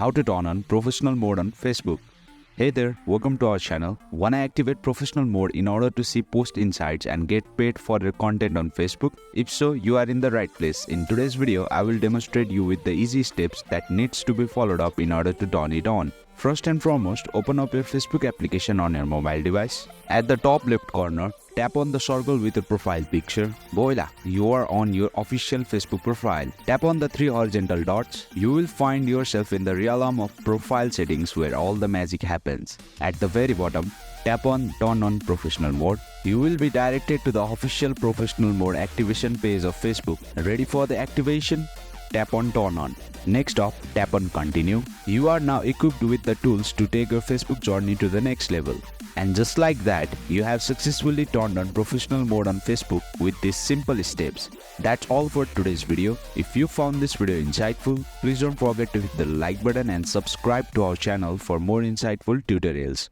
how to turn on professional mode on Facebook. Hey there, welcome to our channel. Wanna activate professional mode in order to see post insights and get paid for your content on Facebook? If so, you are in the right place. In today's video, I will demonstrate you with the easy steps that needs to be followed up in order to turn it on. First and foremost, open up your Facebook application on your mobile device. At the top left corner, tap on the circle with your profile picture. Voila, you are on your official Facebook profile. Tap on the three horizontal dots. You will find yourself in the realm of profile settings where all the magic happens. At the very bottom, tap on Turn on Professional Mode. You will be directed to the official Professional Mode activation page of Facebook. Ready for the activation? Tap on Turn On. Next up, tap on Continue. You are now equipped with the tools to take your Facebook journey to the next level. And just like that, you have successfully turned on professional mode on Facebook with these simple steps. That's all for today's video. If you found this video insightful, please don't forget to hit the like button and subscribe to our channel for more insightful tutorials.